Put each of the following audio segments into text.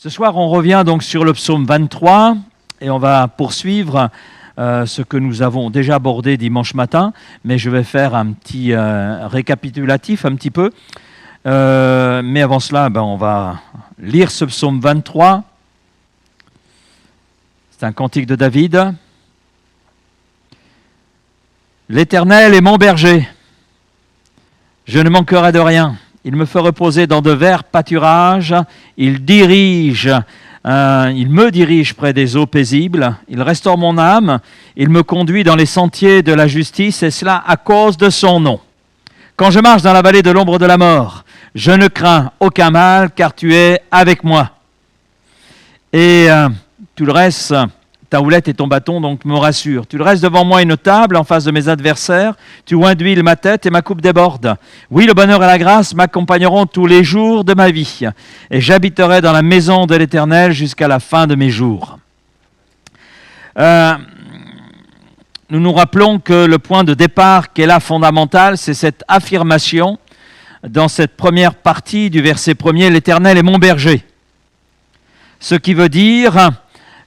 Ce soir, on revient donc sur le psaume 23 et on va poursuivre ce que nous avons déjà abordé dimanche matin, mais je vais faire un petit récapitulatif un petit peu. Mais avant cela, on va lire ce psaume 23. C'est un cantique de David. L'Éternel est mon berger, je ne manquerai de rien. Il me fait reposer dans de verts pâturages, il me dirige près des eaux paisibles, il restaure mon âme, il me conduit dans les sentiers de la justice, et cela à cause de son nom. Quand je marche dans la vallée de l'ombre de la mort, je ne crains aucun mal, car tu es avec moi. Et tout le reste, ta houlette et ton bâton donc me rassurent. Tu dresses devant moi une table en face de mes adversaires. Tu oins d'huile ma tête et ma coupe déborde. Oui, le bonheur et la grâce m'accompagneront tous les jours de ma vie. Et j'habiterai dans la maison de l'Éternel jusqu'à la fin de mes jours. Nous nous rappelons que le point de départ qui est là fondamental, c'est cette affirmation dans cette première partie du verset 1er, l'Éternel est mon berger. Ce qui veut dire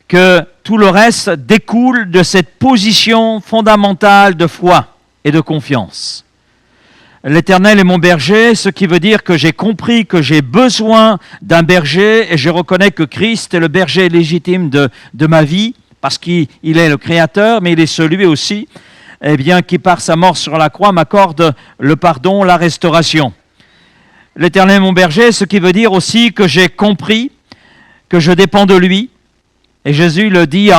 que tout le reste découle de cette position fondamentale de foi et de confiance. L'Éternel est mon berger, ce qui veut dire que j'ai compris que j'ai besoin d'un berger et je reconnais que Christ est le berger légitime de ma vie parce qu'il est le Créateur, mais il est celui aussi qui par sa mort sur la croix m'accorde le pardon, la restauration. L'Éternel est mon berger, ce qui veut dire aussi que j'ai compris que je dépends de lui. Et Jésus le dit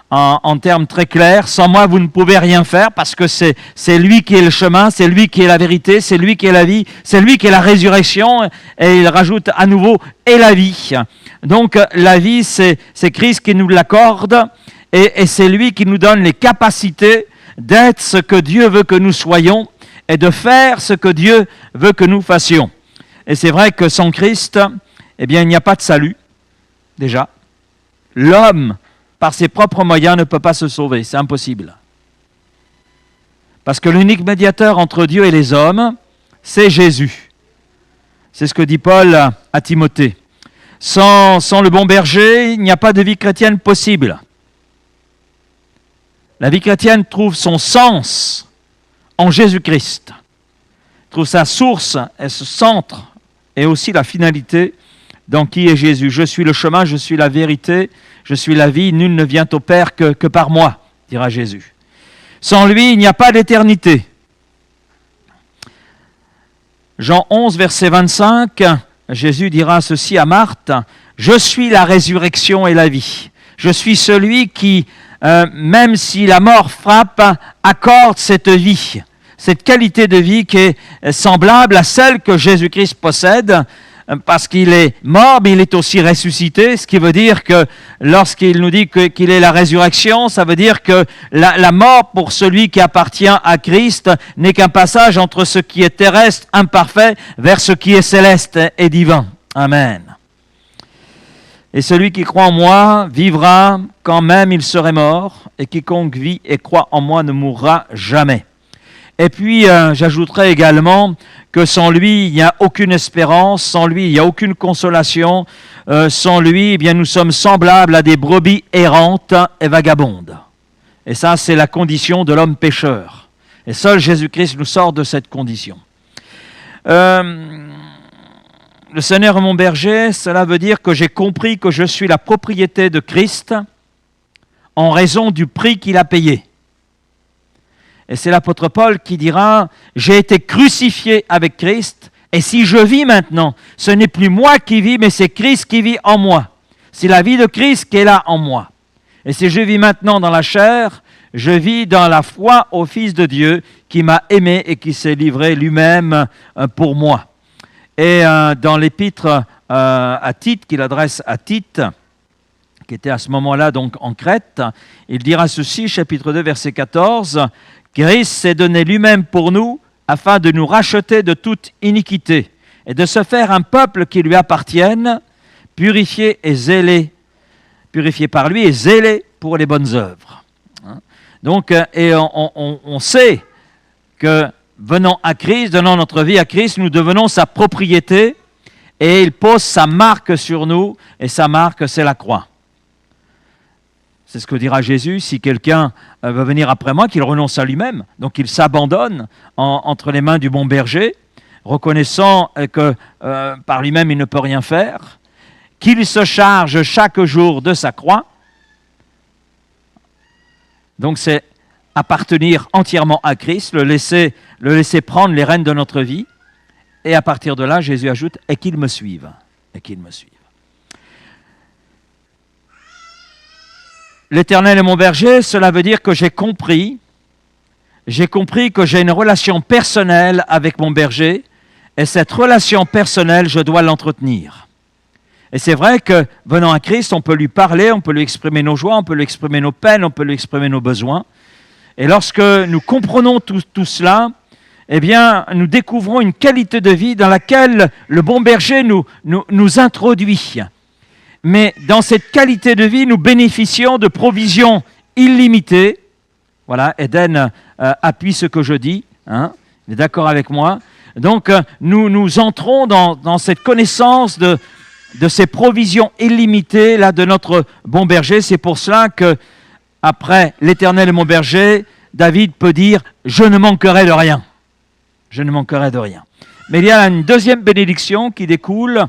en termes très clairs, sans moi vous ne pouvez rien faire parce que c'est lui qui est le chemin, c'est lui qui est la vérité, c'est lui qui est la vie, c'est lui qui est la résurrection, et il rajoute à nouveau et la vie. Donc la vie c'est Christ qui nous l'accorde et c'est lui qui nous donne les capacités d'être ce que Dieu veut que nous soyons et de faire ce que Dieu veut que nous fassions. Et c'est vrai que sans Christ, il n'y a pas de salut, déjà. L'homme, par ses propres moyens, ne peut pas se sauver. C'est impossible. Parce que l'unique médiateur entre Dieu et les hommes, c'est Jésus. C'est ce que dit Paul à Timothée. Sans le bon berger, il n'y a pas de vie chrétienne possible. La vie chrétienne trouve son sens en Jésus-Christ. Trouve sa source et ce centre et aussi la finalité dans qui est Jésus. Je suis le chemin, je suis la vérité, je suis la vie, nul ne vient au Père que par moi, dira Jésus. Sans lui, il n'y a pas d'éternité. Jean 11, verset 25, Jésus dira ceci à Marthe, « Je suis la résurrection et la vie. Je suis celui qui, même si la mort frappe, accorde cette vie, cette qualité de vie qui est semblable à celle que Jésus-Christ possède, parce qu'il est mort, mais il est aussi ressuscité, ce qui veut dire que lorsqu'il nous dit qu'il est la résurrection, ça veut dire que la mort pour celui qui appartient à Christ n'est qu'un passage entre ce qui est terrestre, imparfait, vers ce qui est céleste et divin. Amen. Et celui qui croit en moi vivra quand même il serait mort, et quiconque vit et croit en moi ne mourra jamais. Et puis, j'ajouterai également que sans lui, il n'y a aucune espérance, sans lui, il n'y a aucune consolation, sans lui, nous sommes semblables à des brebis errantes et vagabondes. Et ça, c'est la condition de l'homme pécheur. Et seul Jésus-Christ nous sort de cette condition. Le Seigneur est mon berger, cela veut dire que j'ai compris que je suis la propriété de Christ en raison du prix qu'il a payé. Et c'est l'apôtre Paul qui dira « J'ai été crucifié avec Christ, et si je vis maintenant, ce n'est plus moi qui vis, mais c'est Christ qui vit en moi. C'est la vie de Christ qui est là en moi. Et si je vis maintenant dans la chair, je vis dans la foi au Fils de Dieu qui m'a aimé et qui s'est livré lui-même pour moi. » Et dans l'épître à Tite, qu'il adresse à Tite, qui était à ce moment-là donc en Crète, il dira ceci, chapitre 2, verset 14, « Christ s'est donné lui-même pour nous afin de nous racheter de toute iniquité et de se faire un peuple qui lui appartienne, purifié par lui et zélé pour les bonnes œuvres. » Donc, et on sait que venant à Christ, donnant notre vie à Christ, nous devenons sa propriété et il pose sa marque sur nous, et sa marque, c'est la croix. C'est ce que dira Jésus, si quelqu'un veut venir après moi, qu'il renonce à lui-même, donc qu'il s'abandonne entre les mains du bon berger, reconnaissant que par lui-même il ne peut rien faire, qu'il se charge chaque jour de sa croix. Donc c'est appartenir entièrement à Christ, le laisser prendre les rênes de notre vie. Et à partir de là, Jésus ajoute « et qu'il me suive ». Et qu'il me suive. L'Éternel est mon berger, cela veut dire que j'ai compris que j'ai une relation personnelle avec mon berger, et cette relation personnelle, je dois l'entretenir. Et c'est vrai que, venant à Christ, on peut lui parler, on peut lui exprimer nos joies, on peut lui exprimer nos peines, on peut lui exprimer nos besoins. Et lorsque nous comprenons tout cela, eh bien, nous découvrons une qualité de vie dans laquelle le bon berger nous introduit. Mais dans cette qualité de vie, nous bénéficions de provisions illimitées. Voilà, Eden appuie ce que je dis, hein, il est d'accord avec moi. Donc, nous entrons dans cette connaissance de ces provisions illimitées là, de notre bon berger. C'est pour cela que, après l'Éternel est mon berger, David peut dire « Je ne manquerai de rien ». Je ne manquerai de rien. Mais il y a une deuxième bénédiction qui découle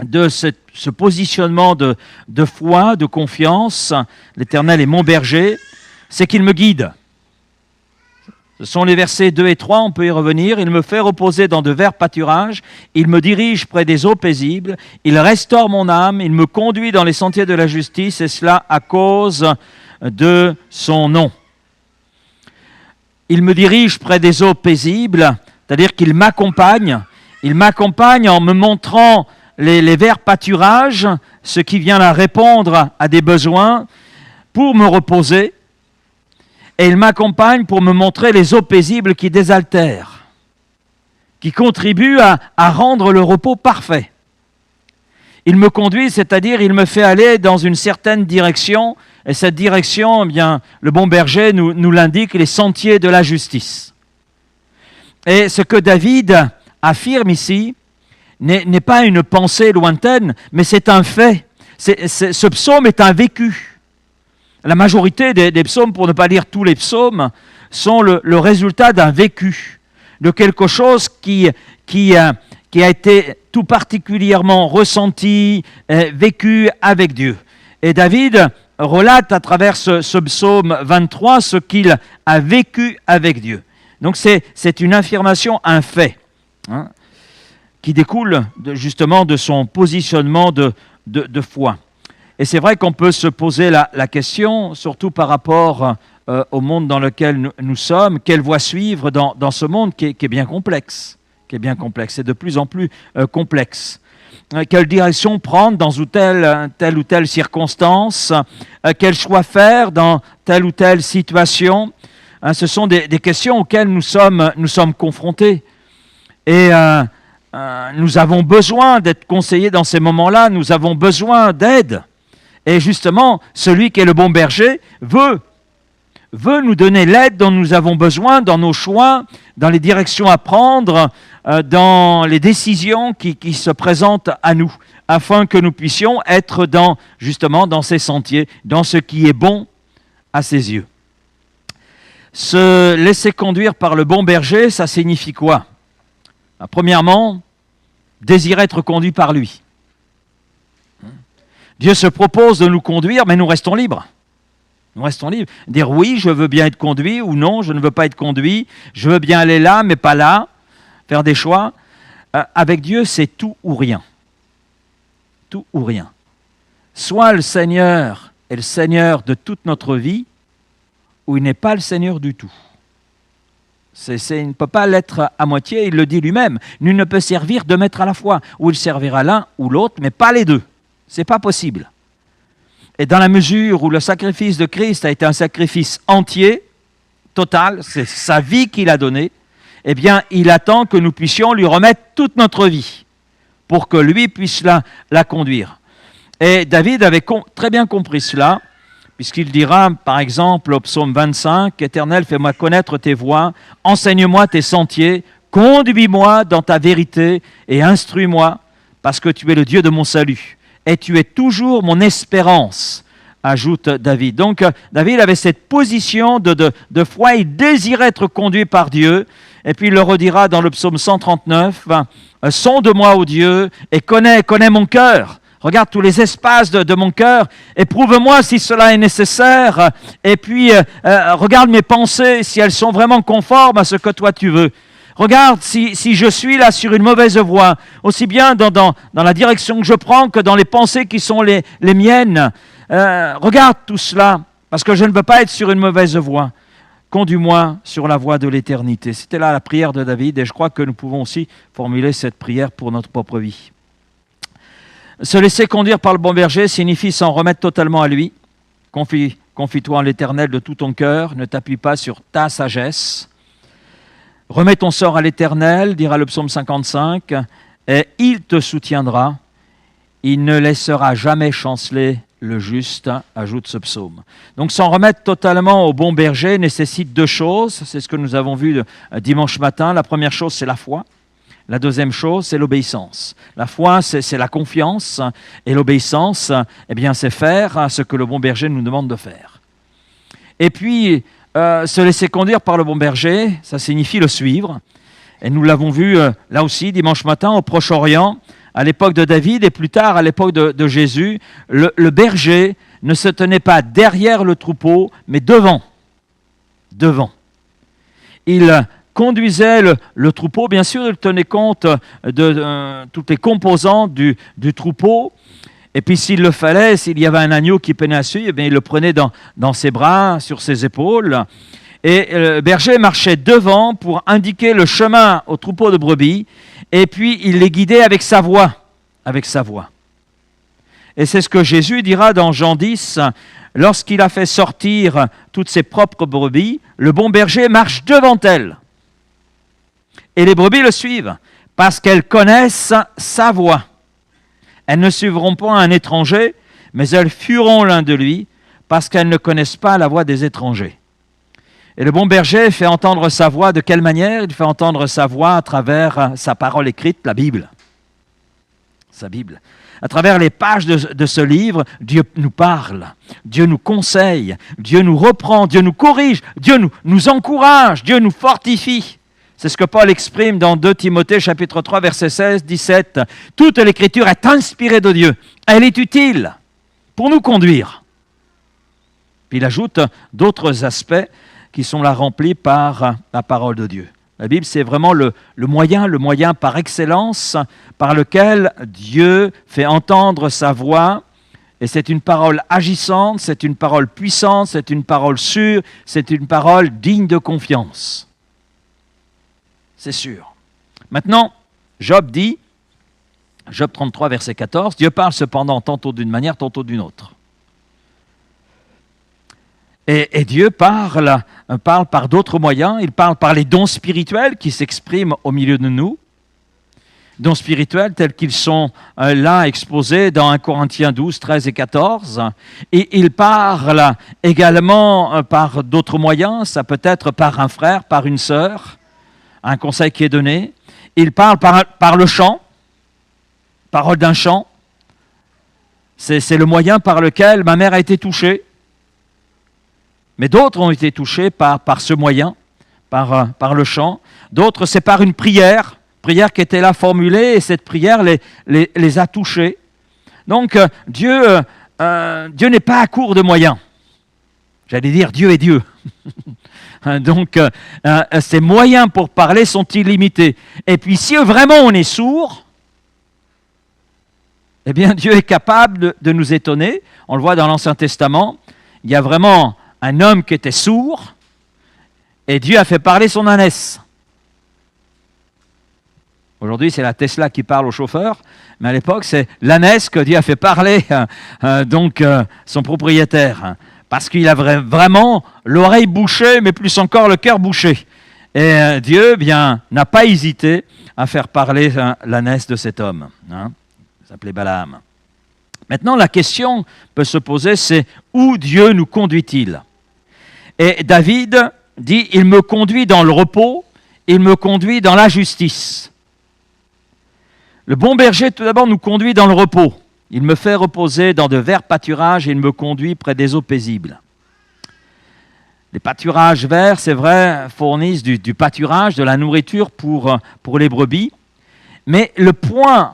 de ce positionnement de foi, de confiance. L'Éternel est mon berger, c'est qu'il me guide. Ce sont les versets 2 et 3, on peut y revenir. Il me fait reposer dans de verts pâturages, il me dirige près des eaux paisibles, il restaure mon âme, il me conduit dans les sentiers de la justice, et cela à cause de son nom. Il me dirige près des eaux paisibles, c'est-à-dire qu'il m'accompagne. Il m'accompagne en me montrant les verts pâturages, ce qui vient là répondre à des besoins, pour me reposer. Et il m'accompagne pour me montrer les eaux paisibles qui désaltèrent, qui contribuent à rendre le repos parfait. Il me conduit, c'est-à-dire il me fait aller dans une certaine direction, et cette direction, eh bien, le bon berger nous l'indique, les sentiers de la justice. Et ce que David affirme ici n'est pas une pensée lointaine, mais c'est un fait. Ce psaume est un vécu. La majorité des psaumes, pour ne pas dire tous les psaumes, sont le résultat d'un vécu, de quelque chose qui a été tout particulièrement ressenti, vécu avec Dieu. Et David relate à travers ce psaume 23 ce qu'il a vécu avec Dieu. Donc c'est une affirmation, un fait, hein, qui découle justement de son positionnement de foi. Et c'est vrai qu'on peut se poser la question, surtout par rapport au monde dans lequel nous sommes, quelle voie suivre dans ce monde qui est bien complexe, et de plus en plus complexe. Quelle direction prendre dans telle ou telle circonstance, quel choix faire dans telle ou telle situation. Ce sont des questions auxquelles nous sommes confrontés. Et nous avons besoin d'être conseillés dans ces moments-là, nous avons besoin d'aide. Et justement, celui qui est le bon berger veut nous donner l'aide dont nous avons besoin dans nos choix, dans les directions à prendre, dans les décisions qui se présentent à nous, afin que nous puissions être justement dans ces sentiers, dans ce qui est bon à ses yeux. Se laisser conduire par le bon berger, ça signifie quoi? Premièrement, désirer être conduit par lui. Dieu se propose de nous conduire, mais nous restons libres. Nous restons libres. Dire oui, je veux bien être conduit, ou non, je ne veux pas être conduit. Je veux bien aller là, mais pas là. Faire des choix. Avec Dieu, c'est tout ou rien. Tout ou rien. Soit le Seigneur est le Seigneur de toute notre vie, ou il n'est pas le Seigneur du tout. Il ne peut pas l'être à moitié, il le dit lui-même. Nul ne peut servir deux maîtres à la fois. Ou il servira l'un ou l'autre, mais pas les deux. Ce n'est pas possible. Et dans la mesure où le sacrifice de Christ a été un sacrifice entier, total, c'est sa vie qu'il a donnée, eh bien, il attend que nous puissions lui remettre toute notre vie pour que lui puisse la conduire. Et David avait très bien compris cela, puisqu'il dira, par exemple, au psaume 25, « Éternel, fais-moi connaître tes voies, enseigne-moi tes sentiers, conduis-moi dans ta vérité et instruis-moi, parce que tu es le Dieu de mon salut, et tu es toujours mon espérance, ajoute David. Donc David avait cette position de foi, il désirait être conduit par Dieu, et puis il le redira dans le psaume 139, « Sonde-moi, ô Dieu, et connais mon cœur. Regarde tous les espaces de mon cœur, éprouve-moi si cela est nécessaire, et puis regarde mes pensées, si elles sont vraiment conformes à ce que toi tu veux. Regarde si je suis là sur une mauvaise voie, aussi bien dans la direction que je prends que dans les pensées qui sont les miennes. Regarde tout cela, parce que je ne veux pas être sur une mauvaise voie. Conduis-moi sur la voie de l'éternité. » C'était là la prière de David, et je crois que nous pouvons aussi formuler cette prière pour notre propre vie. Se laisser conduire par le bon berger signifie s'en remettre totalement à lui. Confie-toi en l'Éternel de tout ton cœur, ne t'appuie pas sur ta sagesse. Remets ton sort à l'Éternel, dira le psaume 55, et il te soutiendra. Il ne laissera jamais chanceler le juste, ajoute ce psaume. Donc s'en remettre totalement au bon berger nécessite deux choses. C'est ce que nous avons vu dimanche matin. La première chose, c'est la foi. La deuxième chose, c'est l'obéissance. La foi, c'est la confiance, et l'obéissance, eh bien, c'est faire ce que le bon berger nous demande de faire. Et puis, se laisser conduire par le bon berger, ça signifie le suivre. Et nous l'avons vu là aussi dimanche matin au Proche-Orient, à l'époque de David et plus tard à l'époque de Jésus, le berger ne se tenait pas derrière le troupeau, mais devant. Devant. Il conduisait le troupeau, bien sûr, il tenait compte de toutes les composantes du troupeau. Et puis s'il le fallait, s'il y avait un agneau qui peinait à suivre, eh bien, il le prenait dans ses bras, sur ses épaules. Et le berger marchait devant pour indiquer le chemin au troupeau de brebis. Et puis il les guidait avec sa voix. Avec sa voix. Et c'est ce que Jésus dira dans Jean 10, lorsqu'il a fait sortir toutes ses propres brebis, le bon berger marche devant elles. Et les brebis le suivent, parce qu'elles connaissent sa voix. Elles ne suivront pas un étranger, mais elles fuiront l'un de lui, parce qu'elles ne connaissent pas la voix des étrangers. Et le bon berger fait entendre sa voix de quelle manière? Il fait entendre sa voix à travers sa parole écrite, la Bible. Sa Bible. À travers les pages de ce livre, Dieu nous parle, Dieu nous conseille, Dieu nous reprend, Dieu nous corrige, Dieu nous encourage, Dieu nous fortifie. C'est ce que Paul exprime dans 2 Timothée chapitre 3 versets 16-17. Toute l'écriture est inspirée de Dieu. Elle est utile pour nous conduire. Puis il ajoute d'autres aspects qui sont là remplis par la parole de Dieu. La Bible, c'est vraiment le moyen par excellence par lequel Dieu fait entendre sa voix. Et c'est une parole agissante, c'est une parole puissante, c'est une parole sûre, c'est une parole digne de confiance. C'est sûr. Maintenant, Job dit, Job 33, verset 14, Dieu parle cependant tantôt d'une manière, tantôt d'une autre. Et Dieu parle par d'autres moyens, il parle par les dons spirituels qui s'expriment au milieu de nous, dons spirituels tels qu'ils sont là exposés dans 1 Corinthiens 12, 13 et 14. Et il parle également par d'autres moyens, ça peut être par un frère, par une sœur, un conseil qui est donné. Il parle par le chant, parole d'un chant. C'est le moyen par lequel ma mère a été touchée. Mais d'autres ont été touchés par ce moyen, par le chant. D'autres, c'est par une prière qui était là formulée, et cette prière les a touchés. Donc, Dieu n'est pas à court de moyens. J'allais dire, Dieu est Dieu. Donc, ses moyens pour parler sont illimités. Et puis, si vraiment on est sourd, eh bien, Dieu est capable de nous étonner. On le voit dans l'Ancien Testament. Il y a vraiment un homme qui était sourd, et Dieu a fait parler son ânesse. Aujourd'hui, c'est la Tesla qui parle au chauffeur, mais à l'époque, c'est l'ânesse que Dieu a fait parler, son propriétaire, parce qu'il a vraiment l'oreille bouchée, mais plus encore le cœur bouché. Et Dieu, n'a pas hésité à faire parler l'ânesse de cet homme. Il s'appelait Balaam. Maintenant, la question peut se poser, c'est où Dieu nous conduit-il? Et David dit, il me conduit dans le repos, il me conduit dans la justice. Le bon berger, tout d'abord, nous conduit dans le repos. Il me fait reposer dans de verts pâturages et il me conduit près des eaux paisibles. Les pâturages verts, c'est vrai, fournissent du pâturage, de la nourriture pour les brebis. Mais le point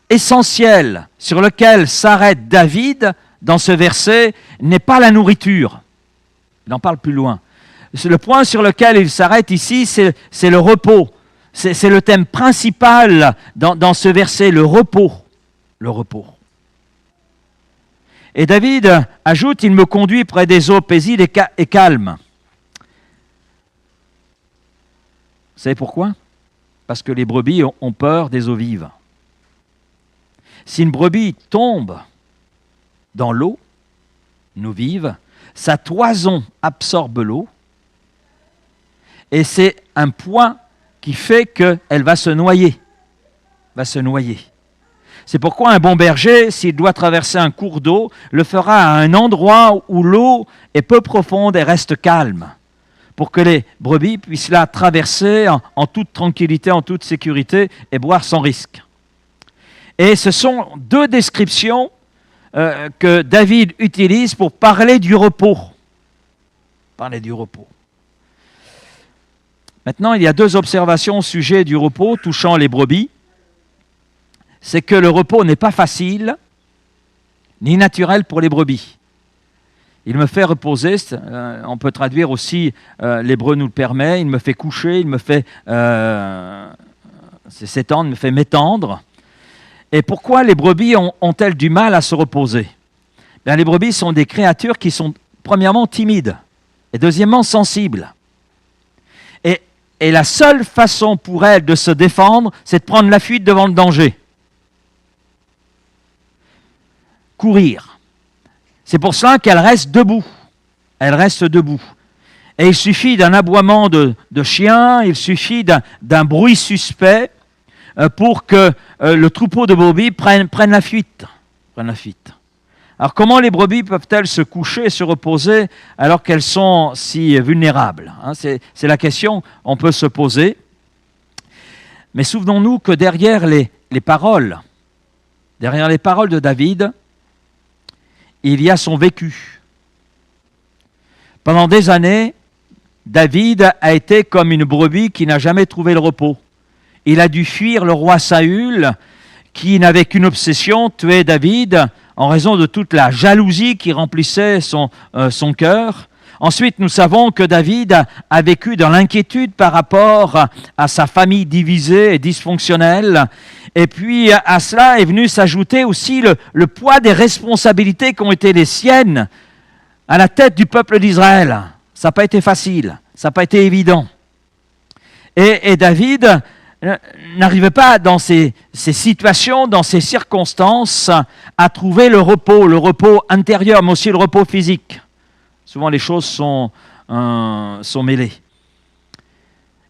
essentiel sur lequel s'arrête David dans ce verset n'est pas la nourriture. Il en parle plus loin. Le point sur lequel il s'arrête ici, c'est le repos. C'est le thème principal dans ce verset, le repos. Le repos. Et David ajoute, il me conduit près des eaux paisibles et calmes. Vous savez pourquoi? Parce que les brebis ont peur des eaux vives. Si une brebis tombe dans l'eau vive, sa toison absorbe l'eau et c'est un poids qui fait qu'elle va se noyer. C'est pourquoi un bon berger, s'il doit traverser un cours d'eau, le fera à un endroit où l'eau est peu profonde et reste calme, pour que les brebis puissent la traverser en toute tranquillité, en toute sécurité et boire sans risque. Et ce sont deux descriptions que David utilise pour parler du repos. Maintenant, il y a deux observations au sujet du repos touchant les brebis. C'est que le repos n'est pas facile ni naturel pour les brebis. Il me fait reposer, on peut traduire aussi, l'hébreu nous le permet, il me fait coucher, il me fait s'étendre, il me fait m'étendre. Et pourquoi les brebis ont-elles du mal à se reposer? Bien, les brebis sont des créatures qui sont premièrement timides et deuxièmement sensibles. Et la seule façon pour elles de se défendre, c'est de prendre la fuite devant le danger. Courir. C'est pour cela qu'elles restent debout. Et il suffit d'un aboiement de chien, il suffit d'un bruit suspect pour que le troupeau de brebis prenne la fuite. Alors comment les brebis peuvent-elles se coucher et se reposer alors qu'elles sont si vulnérables? C'est la question qu'on peut se poser. Mais souvenons-nous que derrière les paroles de David, il y a son vécu. Pendant des années, David a été comme une brebis qui n'a jamais trouvé le repos. Il a dû fuir le roi Saül, qui n'avait qu'une obsession, tuer David, en raison de toute la jalousie qui remplissait son cœur. Ensuite, nous savons que David a vécu dans l'inquiétude par rapport à sa famille divisée et dysfonctionnelle. Et puis à cela est venu s'ajouter aussi le poids des responsabilités qui ont été les siennes à la tête du peuple d'Israël. Ça n'a pas été facile, ça n'a pas été évident. Et David n'arrivait pas dans ces situations, dans ces circonstances, à trouver le repos intérieur, mais aussi le repos physique. Souvent les choses sont mêlées.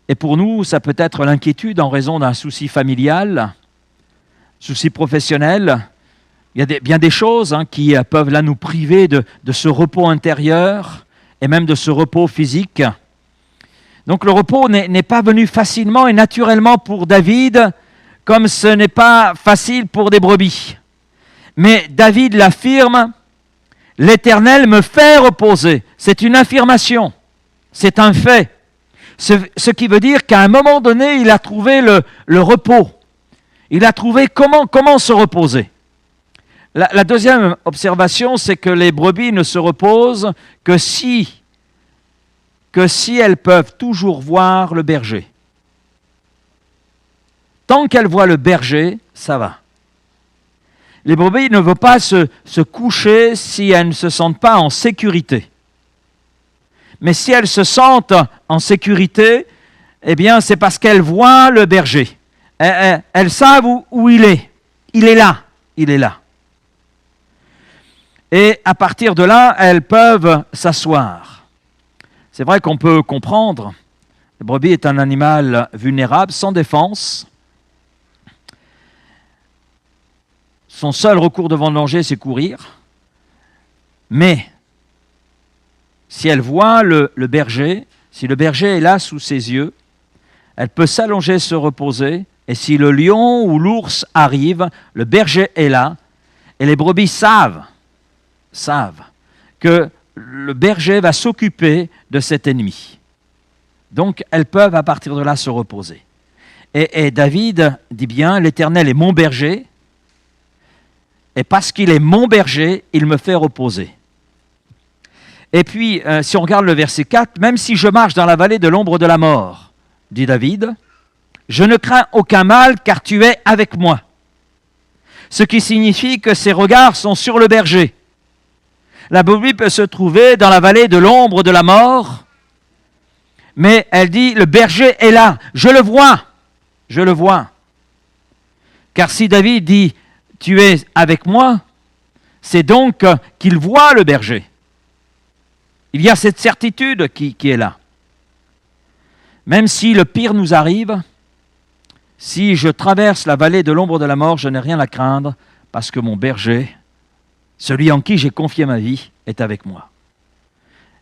Et pour nous, ça peut être l'inquiétude en raison d'un souci familial, souci professionnel. Il y a bien des choses qui peuvent là nous priver de ce repos intérieur et même de ce repos physique. Donc le repos n'est pas venu facilement et naturellement pour David, comme ce n'est pas facile pour des brebis. Mais David l'affirme, « L'Éternel me fait reposer ». C'est une affirmation, c'est un fait. Ce qui veut dire qu'à un moment donné, il a trouvé le repos. Il a trouvé comment se reposer. La deuxième observation, c'est que les brebis ne se reposent que si elles peuvent toujours voir le berger. Tant qu'elles voient le berger, ça va. Les brebis ne veulent pas se coucher si elles ne se sentent pas en sécurité. Mais si elles se sentent en sécurité, eh bien c'est parce qu'elles voient le berger. Elles savent où il est. Il est là. Et à partir de là, elles peuvent s'asseoir. C'est vrai qu'on peut comprendre, le brebis est un animal vulnérable, sans défense. Son seul recours devant le danger, c'est courir. Mais si elle voit le berger, si le berger est là sous ses yeux, elle peut s'allonger, se reposer Et si le lion ou l'ours arrive, le berger est là, et les brebis savent que le berger va s'occuper de cet ennemi. Donc, elles peuvent à partir de là se reposer. Et David dit bien, l'Éternel est mon berger, et parce qu'il est mon berger, il me fait reposer. Et puis, si on regarde le verset 4, même si je marche dans la vallée de l'ombre de la mort, dit David, je ne crains aucun mal, car tu es avec moi. Ce qui signifie que ses regards sont sur le berger. La brebis peut se trouver dans la vallée de l'ombre de la mort, mais elle dit, le berger est là, je le vois. Car si David dit, tu es avec moi, c'est donc qu'il voit le berger. Il y a cette certitude qui est là. Même si le pire nous arrive, si je traverse la vallée de l'ombre de la mort, je n'ai rien à craindre, parce que mon berger, celui en qui j'ai confié ma vie, est avec moi.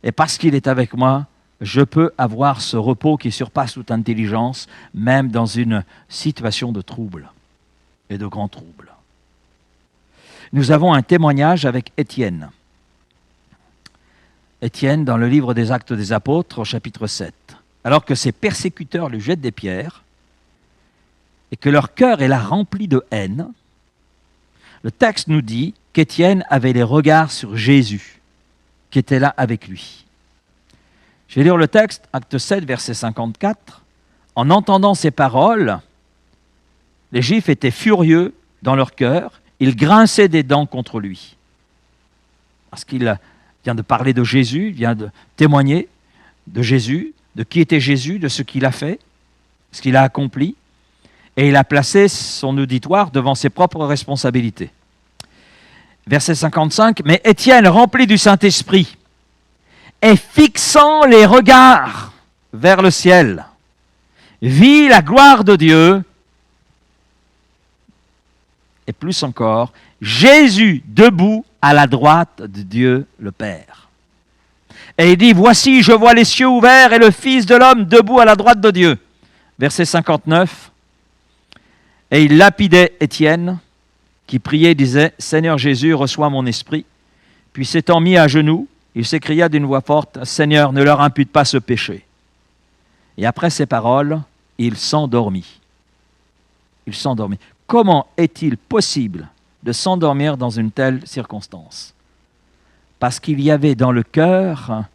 Et parce qu'il est avec moi, je peux avoir ce repos qui surpasse toute intelligence, même dans une situation de trouble et de grand trouble. Nous avons un témoignage avec Étienne. Étienne, dans le livre des Actes des Apôtres, au chapitre 7. Alors que ses persécuteurs lui jettent des pierres et que leur cœur est là rempli de haine, le texte nous dit qu'Étienne avait les regards sur Jésus, qui était là avec lui. Je vais lire le texte, Acte 7, verset 54. En entendant ces paroles, les Juifs étaient furieux dans leur cœur, ils grinçaient des dents contre lui. Parce qu'il vient de parler de Jésus, il vient de témoigner de Jésus, de qui était Jésus, de ce qu'il a fait, ce qu'il a accompli, et il a placé son auditoire devant ses propres responsabilités. Verset 55, mais Étienne, rempli du Saint-Esprit, et fixant les regards vers le ciel, vit la gloire de Dieu, et plus encore, Jésus debout à la droite de Dieu le Père. Et il dit, voici, je vois les cieux ouverts et le Fils de l'homme debout à la droite de Dieu. Verset 59, et il lapidait Étienne, qui priait et disait, Seigneur Jésus, reçois mon esprit. Puis s'étant mis à genoux, il s'écria d'une voix forte, Seigneur, ne leur impute pas ce péché. Et après ces paroles, il s'endormit. Il s'endormit. Comment est-il possible de s'endormir dans une telle circonstance? Parce qu'il y avait dans le cœur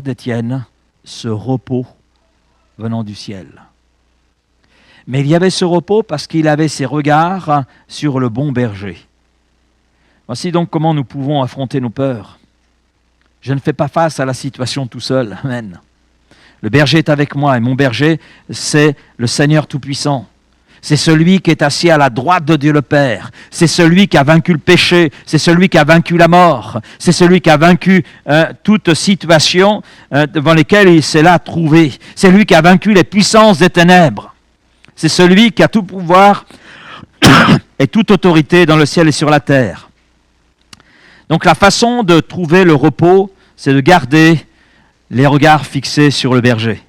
d'Étienne ce repos venant du ciel. Mais il y avait ce repos parce qu'il avait ses regards sur le bon berger. Voici donc comment nous pouvons affronter nos peurs. Je ne fais pas face à la situation tout seul. Amen. Le berger est avec moi et mon berger, c'est le Seigneur Tout-Puissant. C'est celui qui est assis à la droite de Dieu le Père. C'est celui qui a vaincu le péché. C'est celui qui a vaincu la mort. C'est celui qui a vaincu toute situation devant lesquelles il s'est là trouvé. C'est lui qui a vaincu les puissances des ténèbres. C'est celui qui a tout pouvoir et toute autorité dans le ciel et sur la terre. Donc la façon de trouver le repos, c'est de garder les regards fixés sur le berger.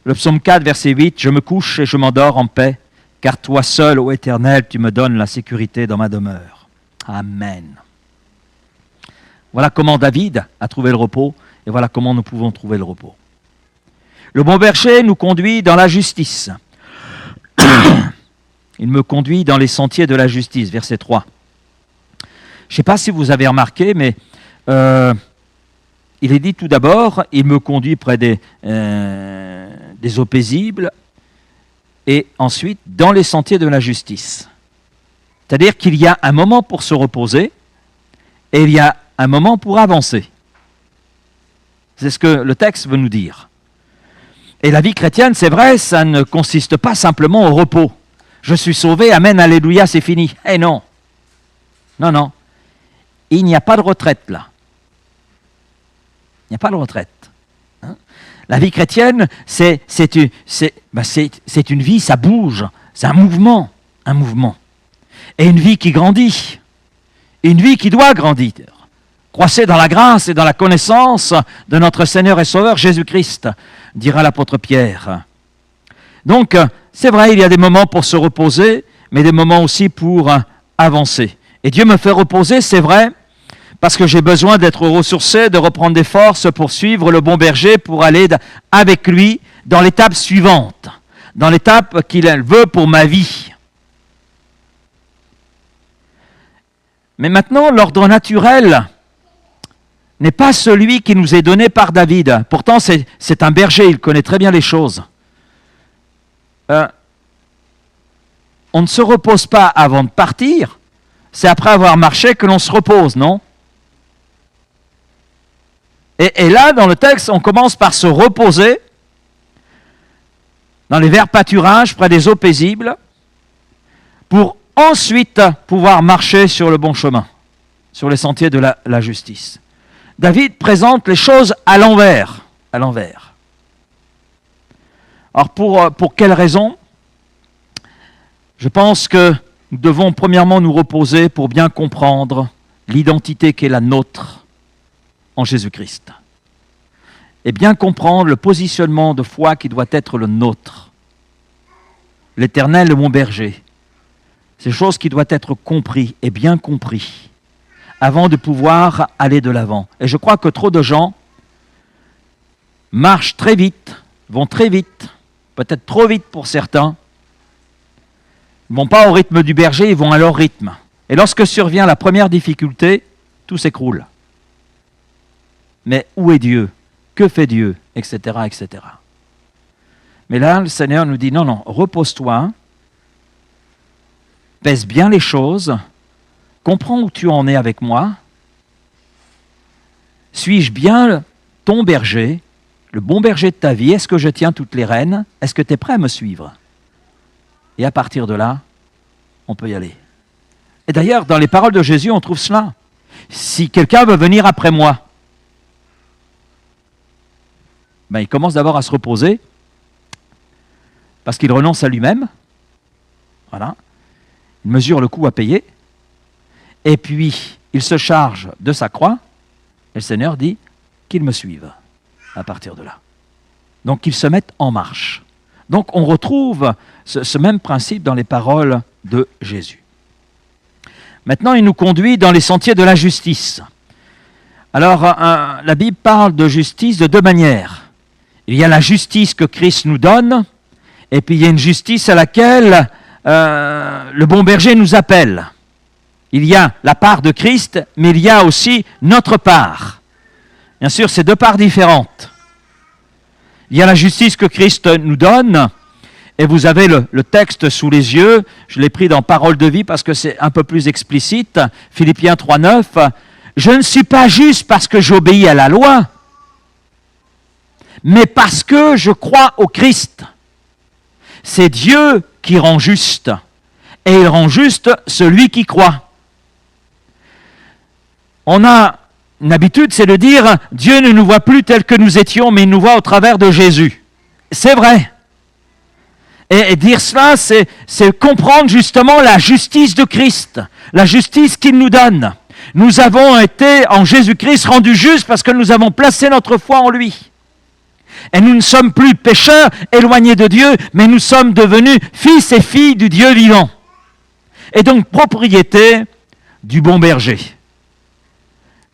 Le psaume 4, verset 8, « Je me couche et je m'endors en paix, car toi seul, ô Éternel, tu me donnes la sécurité dans ma demeure. » Amen. Voilà comment David a trouvé le repos, et voilà comment nous pouvons trouver le repos. Le bon berger nous conduit dans la justice. Il me conduit dans les sentiers de la justice, verset 3. Je ne sais pas si vous avez remarqué, mais il est dit tout d'abord, il me conduit près des eaux paisibles, et ensuite dans les sentiers de la justice. C'est-à-dire qu'il y a un moment pour se reposer, et il y a un moment pour avancer. C'est ce que le texte veut nous dire. Et la vie chrétienne, c'est vrai, ça ne consiste pas simplement au repos. Je suis sauvé, amen, alléluia, c'est fini. Eh non. Non, non. Il n'y a pas de retraite là. Il n'y a pas de retraite. Hein? La vie chrétienne, c'est une vie, ça bouge. C'est un mouvement. Un mouvement. Et une vie qui grandit. Une vie qui doit grandir. Croissez dans la grâce et dans la connaissance de notre Seigneur et Sauveur Jésus-Christ, dira l'apôtre Pierre. Donc, c'est vrai, il y a des moments pour se reposer, mais des moments aussi pour avancer. Et Dieu me fait reposer, c'est vrai, parce que j'ai besoin d'être ressourcé, de reprendre des forces pour suivre le bon berger, pour aller avec lui dans l'étape suivante, dans l'étape qu'il veut pour ma vie. Mais maintenant, l'ordre naturel n'est pas celui qui nous est donné par David. Pourtant, c'est un berger, il connaît très bien les choses. On ne se repose pas avant de partir, c'est après avoir marché que l'on se repose, non ? Et là, dans le texte, on commence par se reposer dans les verts pâturages, près des eaux paisibles, pour ensuite pouvoir marcher sur le bon chemin, sur les sentiers de la justice. David présente les choses à l'envers. À l'envers. Alors pour quelle raison ? Je pense que nous devons premièrement nous reposer pour bien comprendre l'identité qui est la nôtre en Jésus-Christ. Et bien comprendre le positionnement de foi qui doit être le nôtre. L'Éternel, le mon berger. C'est chose qui doit être compris et bien compris avant de pouvoir aller de l'avant. Et je crois que trop de gens marchent très vite, vont très vite, peut-être trop vite pour certains. Ils ne vont pas au rythme du berger, ils vont à leur rythme. Et lorsque survient la première difficulté, tout s'écroule. Mais où est Dieu ? Que fait Dieu ? Etc., etc. Mais là, le Seigneur nous dit, non, repose-toi, pèse bien les choses, comprends où tu en es avec moi, suis-je bien ton berger, le bon berger de ta vie, est-ce que je tiens toutes les rênes, est-ce que tu es prêt à me suivre ? Et à partir de là, on peut y aller. Et d'ailleurs, dans les paroles de Jésus, on trouve cela. Si quelqu'un veut venir après moi, il commence d'abord à se reposer, parce qu'il renonce à lui-même. Voilà. Il mesure le coût à payer. Et puis, il se charge de sa croix. Et le Seigneur dit qu'il me suive à partir de là. Donc, qu'il se mette en marche. Donc, on retrouve ce même principe dans les paroles de Jésus. Maintenant, il nous conduit dans les sentiers de la justice. Alors, la Bible parle de justice de deux manières. Il y a la justice que Christ nous donne, et puis il y a une justice à laquelle le bon berger nous appelle. Il y a la part de Christ, mais il y a aussi notre part. Bien sûr, c'est deux parts différentes. Il y a la justice que Christ nous donne, et vous avez le texte sous les yeux, je l'ai pris dans Parole de vie parce que c'est un peu plus explicite, Philippiens 3,9, « Je ne suis pas juste parce que j'obéis à la loi, mais parce que je crois au Christ. C'est Dieu qui rend juste, et il rend juste celui qui croit. » On a une habitude, c'est de dire « Dieu ne nous voit plus tels que nous étions, mais il nous voit au travers de Jésus. » C'est vrai. Et dire cela, c'est comprendre justement la justice de Christ, la justice qu'il nous donne. Nous avons été en Jésus-Christ rendus justes parce que nous avons placé notre foi en lui. Et nous ne sommes plus pécheurs, éloignés de Dieu, mais nous sommes devenus fils et filles du Dieu vivant. Et donc propriété du bon berger.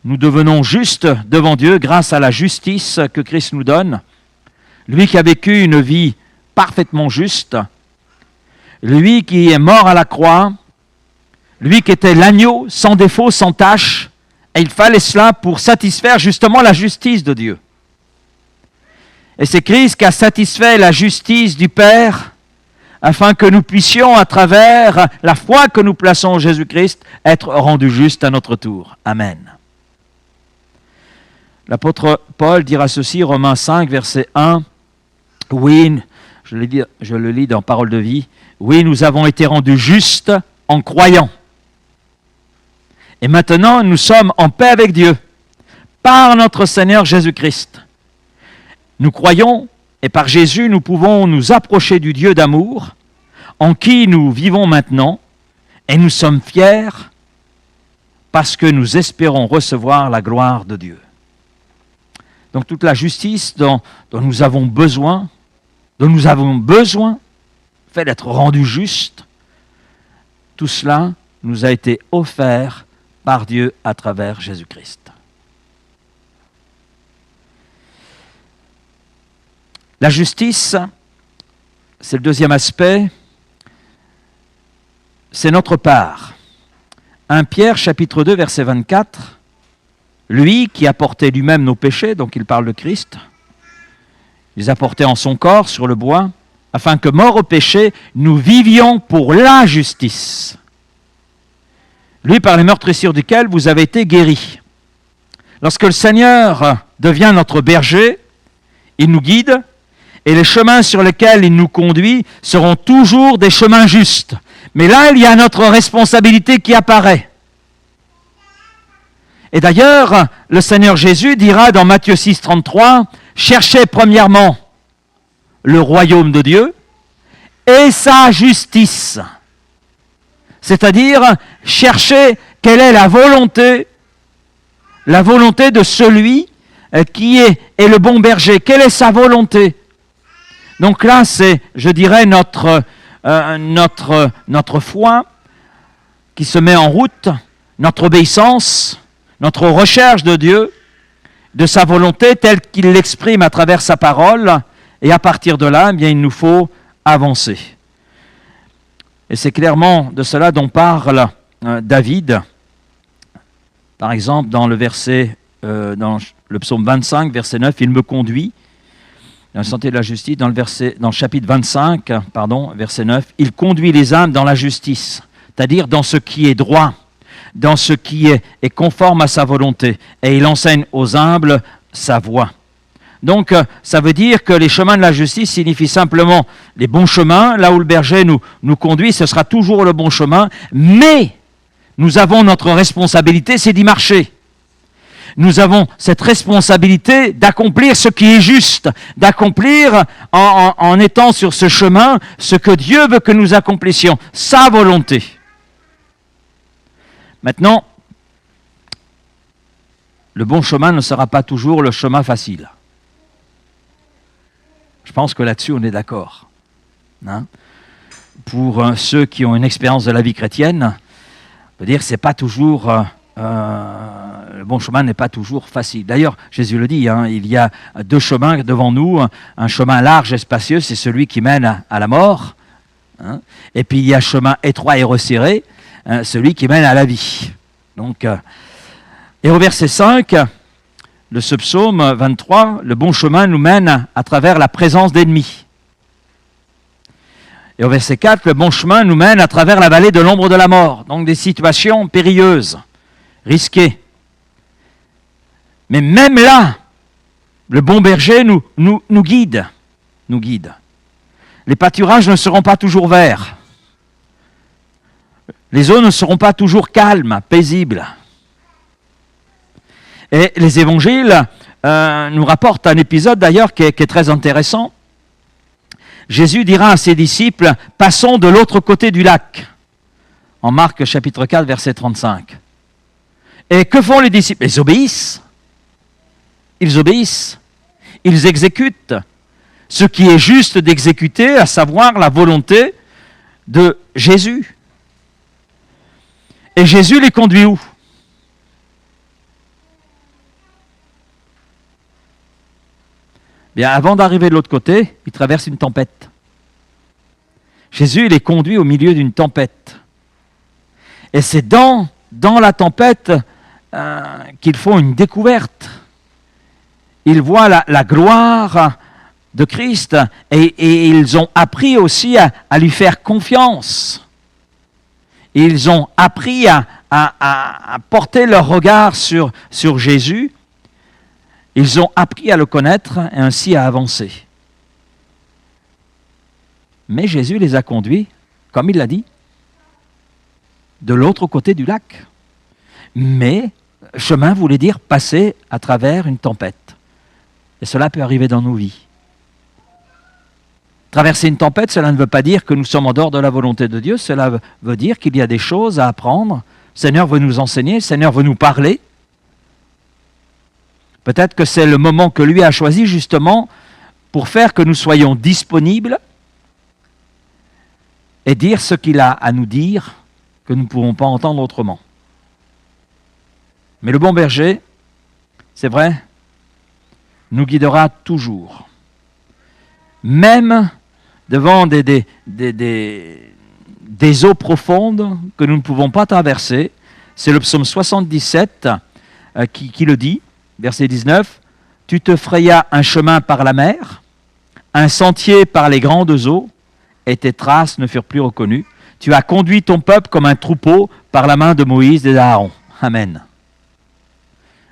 Nous devenons justes devant Dieu grâce à la justice que Christ nous donne. Lui qui a vécu une vie parfaitement juste, lui qui est mort à la croix, lui qui était l'agneau sans défaut, sans tache, et il fallait cela pour satisfaire justement la justice de Dieu. Et c'est Christ qui a satisfait la justice du Père, afin que nous puissions, à travers la foi que nous plaçons en Jésus-Christ, être rendus justes à notre tour. Amen. L'apôtre Paul dira ceci, Romains 5, verset 1, « Oui, je le lis dans Parole de vie, « Oui, nous avons été rendus justes en croyant. Et maintenant, nous sommes en paix avec Dieu, par notre Seigneur Jésus-Christ. Nous croyons, et par Jésus, nous pouvons nous approcher du Dieu d'amour, en qui nous vivons maintenant, et nous sommes fiers, parce que nous espérons recevoir la gloire de Dieu. » Donc toute la justice dont nous avons besoin, dont nous avons besoin, le fait d'être rendus justes, tout cela nous a été offert par Dieu à travers Jésus-Christ. La justice, c'est le deuxième aspect, c'est notre part. 1 Pierre chapitre 2 verset 24, lui qui a porté lui-même nos péchés, donc il parle de Christ, il les a portés en son corps sur le bois, afin que, morts au péché, nous vivions pour la justice. Lui, par les meurtrissures duquel vous avez été guéris. Lorsque le Seigneur devient notre berger, il nous guide, et les chemins sur lesquels il nous conduit seront toujours des chemins justes. Mais là, il y a notre responsabilité qui apparaît. Et d'ailleurs, le Seigneur Jésus dira dans Matthieu 6, 33, « Cherchez premièrement le royaume de Dieu et sa justice. » C'est-à-dire, cherchez quelle est la volonté de celui qui est le bon berger. Quelle est sa volonté? Donc là, c'est, je dirais, notre foi qui se met en route, notre obéissance, notre recherche de Dieu, de sa volonté telle qu'il l'exprime à travers sa parole, et à partir de là, eh bien, il nous faut avancer. Et c'est clairement de cela dont parle David, par exemple dans le dans le psaume 25, verset 9, « Il me conduit » dans le sentier de la justice, dans le chapitre 25, verset 9, « Il conduit les âmes dans la justice », c'est-à-dire dans ce qui est droit, dans ce qui est conforme à sa volonté, et il enseigne aux humbles sa voie. Donc, ça veut dire que les chemins de la justice signifient simplement les bons chemins, là où le berger nous conduit, ce sera toujours le bon chemin, mais nous avons notre responsabilité, c'est d'y marcher. Nous avons cette responsabilité d'accomplir ce qui est juste, d'accomplir en étant sur ce chemin ce que Dieu veut que nous accomplissions, sa volonté. Maintenant, le bon chemin ne sera pas toujours le chemin facile. Je pense que là-dessus, on est d'accord. Pour ceux qui ont une expérience de la vie chrétienne, on peut dire que c'est pas toujours... le bon chemin n'est pas toujours facile. D'ailleurs, Jésus le dit, il y a deux chemins devant nous. Un chemin large et spacieux, c'est celui qui mène à la mort. Et puis, il y a un chemin étroit et resserré, celui qui mène à la vie. Donc, et au verset 5... de ce psaume 23, le bon chemin nous mène à travers la présence d'ennemis. Et au verset 4, le bon chemin nous mène à travers la vallée de l'ombre de la mort. Donc des situations périlleuses, risquées. Mais même là, le bon berger nous guide. Nous guide. Les pâturages ne seront pas toujours verts. Les eaux ne seront pas toujours calmes, paisibles. Et les évangiles nous rapportent un épisode d'ailleurs qui est très intéressant. Jésus dira à ses disciples, « Passons de l'autre côté du lac », en Marc chapitre 4, verset 35. Et que font les disciples? Ils obéissent. Ils obéissent. Ils exécutent ce qui est juste d'exécuter, à savoir la volonté de Jésus. Et Jésus les conduit où? Bien, avant d'arriver de l'autre côté, il traverse une tempête. Jésus, il est conduit au milieu d'une tempête. Et c'est dans la tempête qu'ils font une découverte. Ils voient la gloire de Christ et ils ont appris aussi à lui faire confiance. Ils ont appris à porter leur regard sur Jésus. Ils ont appris à le connaître et ainsi à avancer. Mais Jésus les a conduits, comme il l'a dit, de l'autre côté du lac. Mais chemin voulait dire passer à travers une tempête. Et cela peut arriver dans nos vies. Traverser une tempête, cela ne veut pas dire que nous sommes en dehors de la volonté de Dieu. Cela veut dire qu'il y a des choses à apprendre. Le Seigneur veut nous enseigner, le Seigneur veut nous parler. Peut-être que c'est le moment que lui a choisi justement pour faire que nous soyons disponibles et dire ce qu'il a à nous dire que nous ne pouvons pas entendre autrement. Mais le bon berger, c'est vrai, nous guidera toujours. Même devant des eaux profondes que nous ne pouvons pas traverser. C'est le psaume 77 qui le dit, verset 19. « Tu te frayas un chemin par la mer, un sentier par les grandes eaux, et tes traces ne furent plus reconnues. Tu as conduit ton peuple comme un troupeau par la main de Moïse et d'Aaron. » Amen.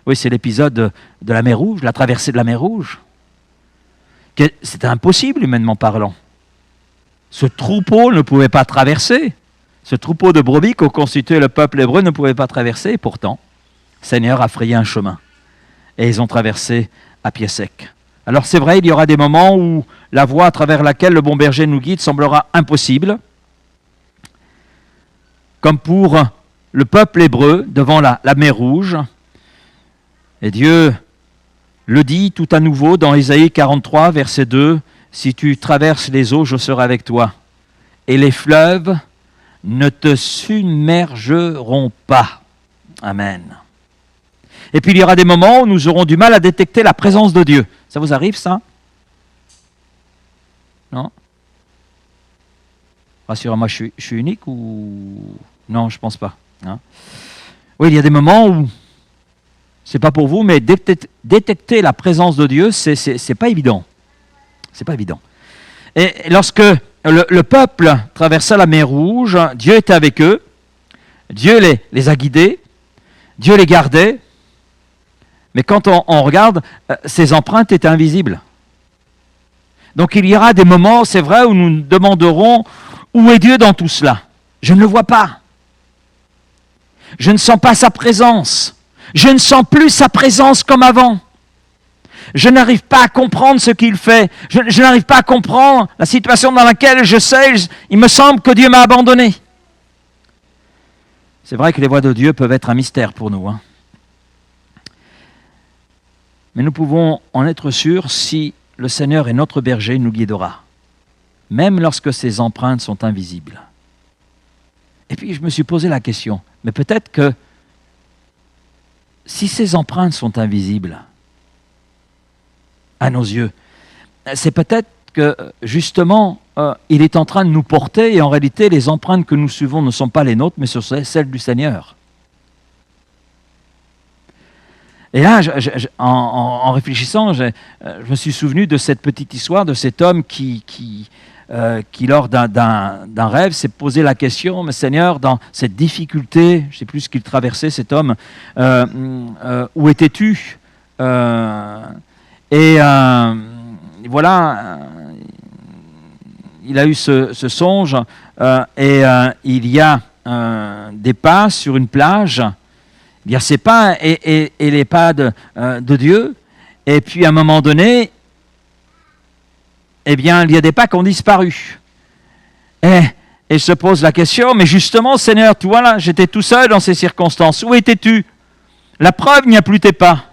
Oui, c'est l'épisode de la mer Rouge, la traversée de la mer Rouge. C'était impossible, humainement parlant. Ce troupeau ne pouvait pas traverser. Ce troupeau de brebis que constituait le peuple hébreu ne pouvait pas traverser. Et pourtant, le Seigneur a frayé un chemin. Et ils ont traversé à pied sec. Alors c'est vrai, il y aura des moments où la voie à travers laquelle le bon berger nous guide semblera impossible. Comme pour le peuple hébreu devant la mer Rouge. Et Dieu le dit tout à nouveau dans Ésaïe 43, verset 2, « Si tu traverses les eaux, je serai avec toi, et les fleuves ne te submergeront pas. » Amen. Et puis il y aura des moments où nous aurons du mal à détecter la présence de Dieu. Ça vous arrive, ça? Non? Rassurez-moi, je suis unique ou... Non, je ne pense pas. Hein? Oui, il y a des moments où, c'est pas pour vous, mais détecter la présence de Dieu, c'est pas évident. C'est pas évident. Et lorsque le peuple traversa la mer Rouge, Dieu était avec eux, Dieu les a guidés, Dieu les gardait, mais quand on regarde, ces empreintes étaient invisibles. Donc il y aura des moments, c'est vrai, où nous nous demanderons, où est Dieu dans tout cela? Je ne le vois pas. Je ne sens pas sa présence. Je ne sens plus sa présence comme avant. Je n'arrive pas à comprendre ce qu'il fait. Je n'arrive pas à comprendre la situation dans laquelle je sais, il me semble que Dieu m'a abandonné. C'est vrai que les voies de Dieu peuvent être un mystère pour nous. Hein. Mais nous pouvons en être sûrs, si le Seigneur est notre berger, il nous guidera. Même lorsque ses empreintes sont invisibles. Et puis je me suis posé la question, mais peut-être que si ces empreintes sont invisibles à nos yeux, c'est peut-être que justement il est en train de nous porter et en réalité les empreintes que nous suivons ne sont pas les nôtres mais ce sont celles du Seigneur. Et là, en réfléchissant, je me suis souvenu de cette petite histoire de cet homme qui lors d'un rêve, s'est posé la question, mais Seigneur, dans cette difficulté, je ne sais plus ce qu'il traversait, cet homme, où étais-tu? Voilà, il a eu ce songe, il y a des pas sur une plage, il y a ces pas et les pas de Dieu, et puis à un moment donné, eh bien, il y a des pas qui ont disparu. Et il se pose la question, mais justement, Seigneur, toi là, j'étais tout seul dans ces circonstances. Où étais-tu? La preuve, il n'y a plus tes pas.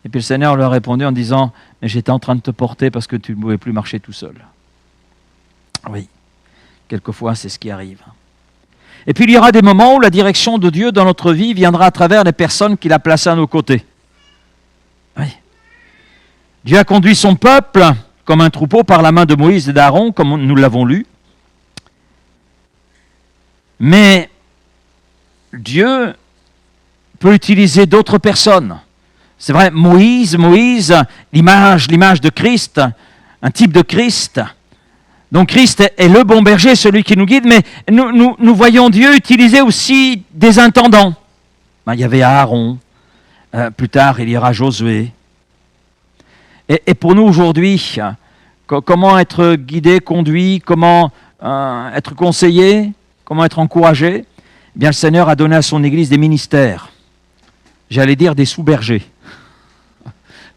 Et puis le Seigneur leur a répondu en disant, mais j'étais en train de te porter parce que tu ne pouvais plus marcher tout seul. Oui, quelquefois, c'est ce qui arrive. Et puis il y aura des moments où la direction de Dieu dans notre vie viendra à travers les personnes qu'il a placées à nos côtés. Oui. Dieu a conduit son peuple comme un troupeau par la main de Moïse et d'Aaron, comme nous l'avons lu. Mais Dieu peut utiliser d'autres personnes. C'est vrai, Moïse, l'image de Christ, un type de Christ. Donc Christ est le bon berger, celui qui nous guide, mais nous voyons Dieu utiliser aussi des intendants. Il y avait Aaron, plus tard il y aura Josué. Et pour nous aujourd'hui, comment être guidé, conduit, comment être conseillé, comment être encouragé? Eh bien, le Seigneur a donné à son Église des ministères. J'allais dire des sous-bergers,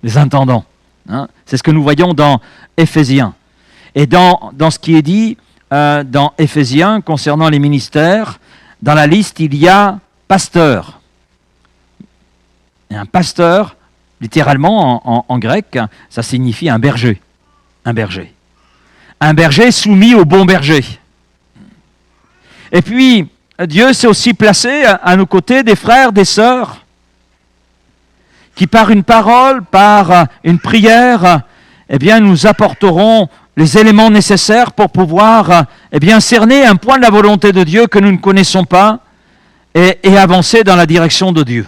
des intendants. Hein? C'est ce que nous voyons dans Éphésiens. Et dans ce qui est dit dans Éphésiens concernant les ministères, dans la liste, il y a pasteur. Et un pasteur, littéralement en grec, ça signifie un berger. un berger. Un berger soumis au bon berger. Et puis, Dieu s'est aussi placé à nos côtés des frères, des sœurs, qui par une parole, par une prière, eh bien, nous apporteront les éléments nécessaires pour pouvoir cerner un point de la volonté de Dieu que nous ne connaissons pas et avancer dans la direction de Dieu.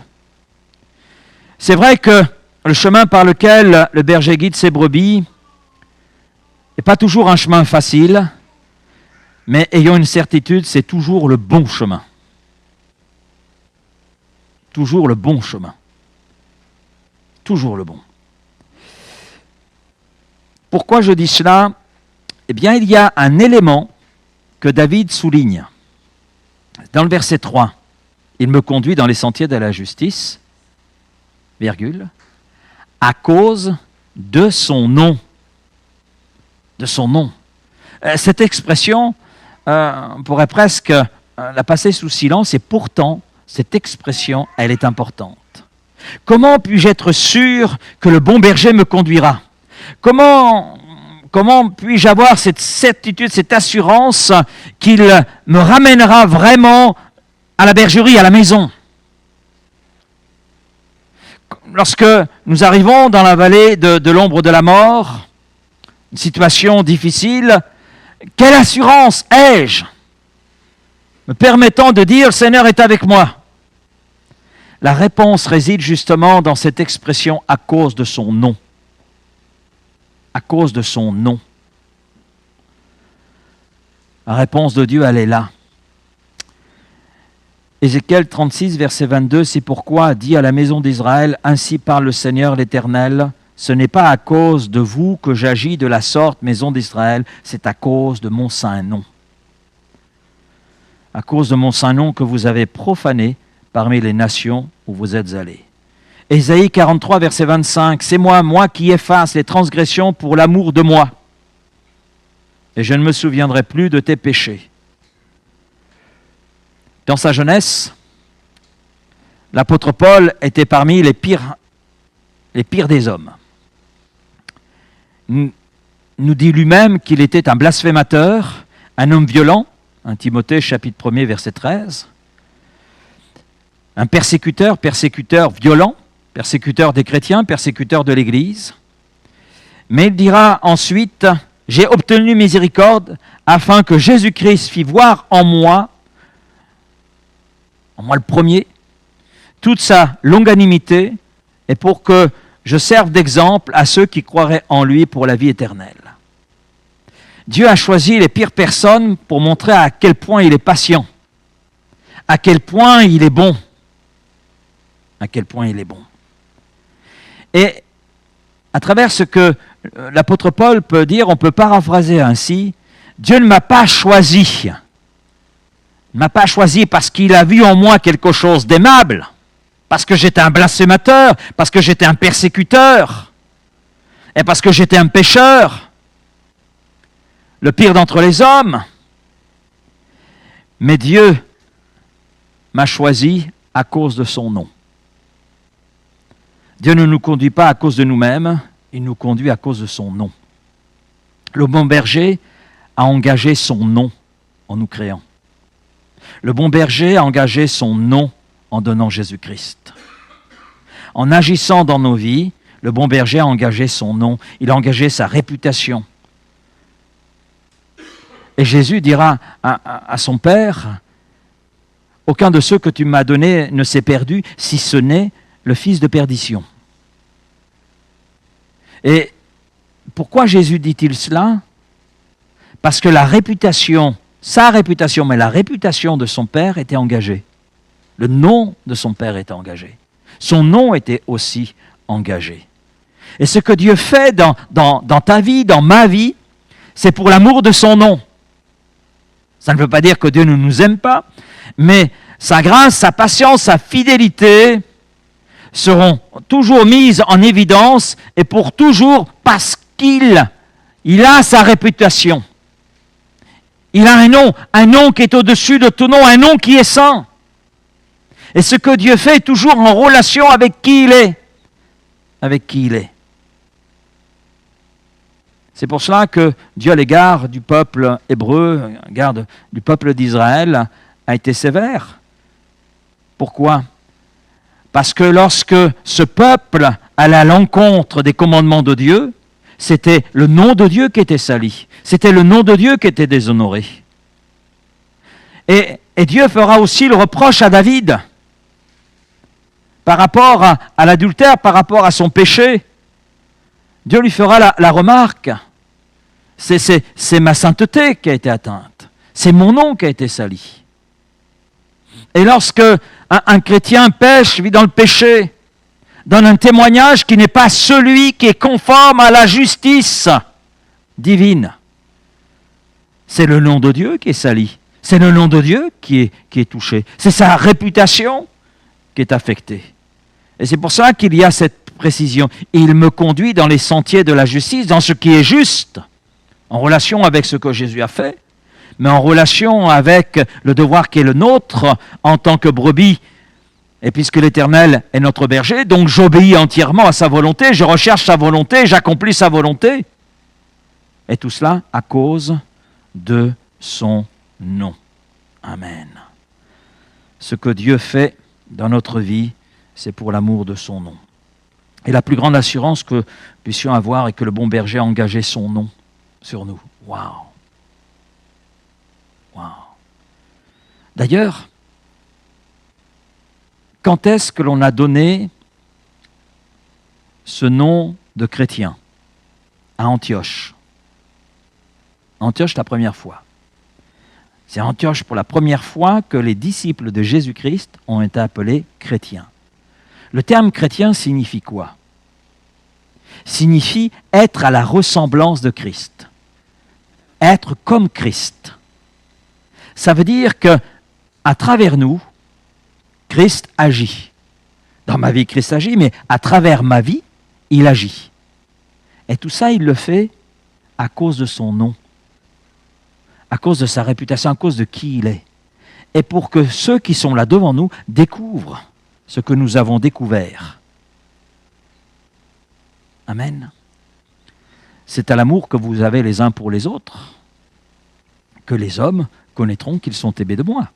C'est vrai que le chemin par lequel le berger guide ses brebis n'est pas toujours un chemin facile, mais ayons une certitude, c'est toujours le bon chemin. Toujours le bon chemin. Toujours le bon. Pourquoi je dis cela? Eh bien, il y a un élément que David souligne. Dans le verset 3, « Il me conduit dans les sentiers de la justice, virgule, à cause de son nom. » De son nom. Cette expression, on pourrait presque la passer sous silence, et pourtant, cette expression, elle est importante. Comment puis-je être sûr que le bon berger me conduira? Comment puis-je avoir cette certitude, cette assurance qu'il me ramènera vraiment à la bergerie, à la maison? Lorsque nous arrivons dans la vallée de l'ombre de la mort, une situation difficile, quelle assurance ai-je me permettant de dire « Le Seigneur est avec moi » ? La réponse réside justement dans cette expression « à cause de son nom ». À cause de son nom. La réponse de Dieu, elle est là. Ézéchiel 36, verset 22, « C'est pourquoi dit à la maison d'Israël, ainsi parle le Seigneur l'Éternel, ce n'est pas à cause de vous que j'agis de la sorte, maison d'Israël, c'est à cause de mon saint nom. À cause de mon saint nom que vous avez profané parmi les nations où vous êtes allés. » Ésaïe 43, verset 25, « C'est moi qui efface les transgressions pour l'amour de moi, et je ne me souviendrai plus de tes péchés. » Dans sa jeunesse, l'apôtre Paul était parmi les pires des hommes. Nous dit lui-même qu'il était un blasphémateur, un homme violent, 1 Timothée chapitre 1er verset 13, un persécuteur violent, persécuteur des chrétiens, persécuteur de l'Église. Mais il dira ensuite, « J'ai obtenu miséricorde afin que Jésus-Christ fît voir en moi le premier, toute sa longanimité, et pour que je serve d'exemple à ceux qui croiraient en lui pour la vie éternelle. » Dieu a choisi les pires personnes pour montrer à quel point il est patient, à quel point il est bon, à quel point il est bon. Et à travers ce que l'apôtre Paul peut dire, on peut paraphraser ainsi, Dieu ne m'a pas choisi. Il ne m'a pas choisi parce qu'il a vu en moi quelque chose d'aimable, parce que j'étais un blasphémateur, parce que j'étais un persécuteur, et parce que j'étais un pécheur, le pire d'entre les hommes. Mais Dieu m'a choisi à cause de son nom. Dieu ne nous conduit pas à cause de nous-mêmes, il nous conduit à cause de son nom. Le bon berger a engagé son nom en nous créant. Le bon berger a engagé son nom en donnant Jésus-Christ. En agissant dans nos vies, le bon berger a engagé son nom, il a engagé sa réputation. Et Jésus dira à son Père, « Aucun de ceux que tu m'as donnés ne s'est perdu, si ce n'est le fils de perdition. » Et pourquoi Jésus dit-il cela? Parce que sa réputation, mais la réputation de son Père était engagée. Le nom de son Père était engagé. Son nom était aussi engagé. Et ce que Dieu fait dans ta vie, dans ma vie, c'est pour l'amour de son nom. Ça ne veut pas dire que Dieu ne nous aime pas, mais sa grâce, sa patience, sa fidélité seront toujours mises en évidence et pour toujours parce qu'il a sa réputation. Il a un nom qui est au-dessus de tout nom, un nom qui est saint. Et ce que Dieu fait est toujours en relation avec qui il est. Avec qui il est. C'est pour cela que Dieu, à l'égard du peuple hébreu, à l'égard du peuple d'Israël, a été sévère. Pourquoi? Parce que lorsque ce peuple allait à l'encontre des commandements de Dieu, c'était le nom de Dieu qui était sali. C'était le nom de Dieu qui était déshonoré. Et Dieu fera aussi le reproche à David par rapport à l'adultère, par rapport à son péché. Dieu lui fera la remarque. C'est ma sainteté qui a été atteinte. C'est mon nom qui a été sali. Et lorsque un chrétien pêche, vit dans le péché, donne un témoignage qui n'est pas celui qui est conforme à la justice divine, c'est le nom de Dieu qui est sali. C'est le nom de Dieu qui est touché. C'est sa réputation qui est affectée. Et c'est pour ça qu'il y a cette précision. Il me conduit dans les sentiers de la justice, dans ce qui est juste, en relation avec ce que Jésus a fait, mais en relation avec le devoir qui est le nôtre en tant que brebis. Et puisque l'Éternel est notre berger, donc j'obéis entièrement à sa volonté, je recherche sa volonté, j'accomplis sa volonté. Et tout cela à cause de son nom. Amen. Ce que Dieu fait dans notre vie, c'est pour l'amour de son nom. Et la plus grande assurance que nous puissions avoir est que le bon berger a engagé son nom sur nous. Waouh! Waouh! D'ailleurs, quand est-ce que l'on a donné ce nom de chrétien? À Antioche. Antioche, la première fois. C'est à Antioche pour la première fois que les disciples de Jésus-Christ ont été appelés chrétiens. Le terme chrétien signifie quoi? Signifie être à la ressemblance de Christ. Être comme Christ. Ça veut dire que à travers nous, Christ agit. Dans ma vie, Christ agit, mais à travers ma vie, il agit. Et tout ça, il le fait à cause de son nom, à cause de sa réputation, à cause de qui il est. Et pour que ceux qui sont là devant nous découvrent ce que nous avons découvert. Amen. C'est à l'amour que vous avez les uns pour les autres que les hommes connaîtront qu'ils sont aimés de moi.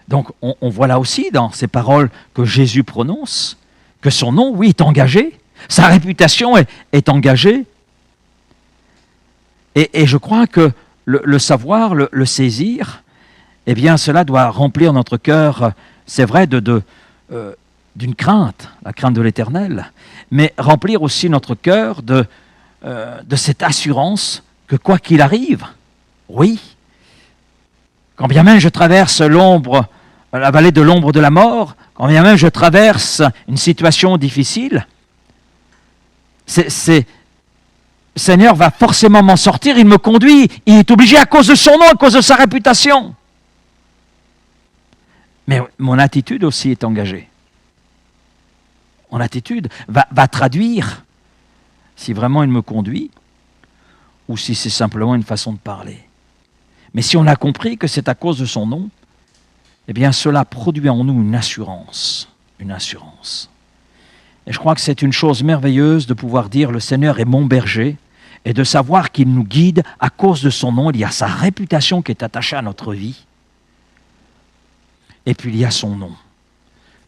Donc on voit là aussi dans ces paroles que Jésus prononce que son nom, oui, est engagé, sa réputation est engagée. Et je crois que le savoir, le saisir, eh bien cela doit remplir notre cœur, c'est vrai, d'une crainte, la crainte de l'Éternel, mais remplir aussi notre cœur de cette assurance que quoi qu'il arrive, oui, quand bien même je traverse la vallée de l'ombre de la mort, quand bien même je traverse une situation difficile, Seigneur va forcément m'en sortir, il me conduit, il est obligé à cause de son nom, à cause de sa réputation. Mais mon attitude aussi est engagée. Mon attitude va traduire si vraiment il me conduit ou si c'est simplement une façon de parler. Mais si on a compris que c'est à cause de son nom, eh bien cela produit en nous une assurance. Une assurance. Et je crois que c'est une chose merveilleuse de pouvoir dire « Le Seigneur est mon berger » et de savoir qu'il nous guide à cause de son nom. Il y a sa réputation qui est attachée à notre vie. Et puis il y a son nom.